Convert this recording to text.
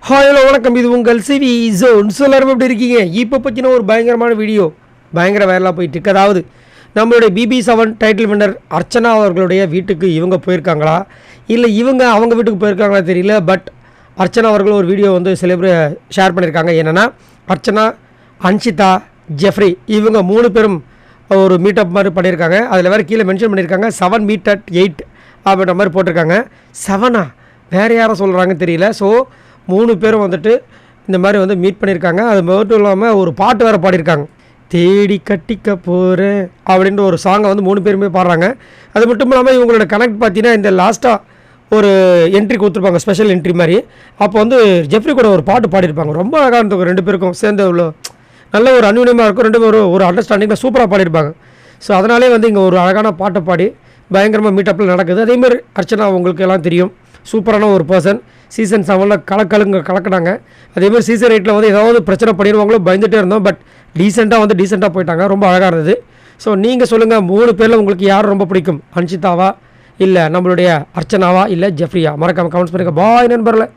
Hi hello வணக்கம், இது உங்கள் சிவி ஜோன். எல்லாரும் எப்படி இருக்கீங்க? இப்போ பற்றின ஒரு பயங்கரமான வீடியோ பயங்கர வைரலாக போயிட்டு இருக்கு. அதாவது நம்மளுடைய BB7 டைட்டில் வின்னர் அர்ச்சனா அவர்களுடைய வீட்டுக்கு இவங்க போயிருக்காங்களா, இல்லை இவங்க அவங்க வீட்டுக்கு போயிருக்காங்களா தெரியல. பட் அர்ச்சனா அவர்கள் ஒரு வீடியோ வந்து ஷேர் பண்ணியிருக்காங்க. என்னென்னா அர்ச்சனா, அன்ஷிதா, ஜெஃப்ரி இவங்க 3 பேரும் ஒரு மீட்டப் மாதிரி பண்ணியிருக்காங்க. அதில் வேறு கீழே மென்ஷன் பண்ணியிருக்காங்க 7 meet at 8 அப்படின்ற மாதிரி போட்டிருக்காங்க. 7ஆ வேறு யாரை சொல்கிறாங்கன்னு தெரியல. ஸோ 3 பேரும் வந்துட்டு இந்த மாதிரி வந்து மீட் பண்ணியிருக்காங்க. அது மட்டும் இல்லாமல் ஒரு பாட்டு வேறு பாடியிருக்காங்க, தேடி கட்டிக்க போகிறேன் அப்படின்ற ஒரு சாங்கை வந்து 3 பேருமே பாடுறாங்க. அது மட்டும் இல்லாமல் இவங்களோட கனெக்ட் பார்த்தீங்கன்னா இந்த லாஸ்ட்டாக ஒரு என்ட்ரி கொடுத்துருப்பாங்க, ஸ்பெஷல் என்ட்ரி மாதிரி. அப்போ வந்து ஜெஃப்ரி கூட ஒரு பாட்டு பாடியிருப்பாங்க. ரொம்ப அழகாக இருந்தவங்க 2 பேருக்கும் சேர்ந்து இவ்வளோ நல்ல ஒரு அன்யூனியமாக இருக்கும். 2 பேரும் ஒரு அண்டர்ஸ்டாண்டிங்கில் சூப்பராக பாடியிருப்பாங்க. ஸோ அதனாலே வந்து இங்கே ஒரு அழகான பாட்டை பாடி பயங்கரமாக மீட்டப்பில் நடக்குது. அதேமாதிரி அர்ச்சனா உங்களுக்கு எல்லாம் தெரியும், சூப்பரான ஒரு பர்சன். சீசன் 7 கலக்கினாங்க. அதேமாதிரி சீசன் 8 வந்து ஏதாவது பிரச்சனை பண்ணிடுவாங்களோ பயந்துகிட்டே இருந்தோம். பட் டீசெண்டாக போயிட்டாங்க. ரொம்ப அழகாக இருந்தது. ஸோ நீங்கள் சொல்லுங்கள், 3 பேரில் உங்களுக்கு யார் ரொம்ப பிடிக்கும்? அன்ஷிதாவா, இல்லை நம்மளுடைய அர்ச்சனாவா, இல்லை ஜெஃப்ரியா? மறக்காமல் கமெண்ட்ஸ் பண்ணுங்கள். பாய் நண்பர்களே.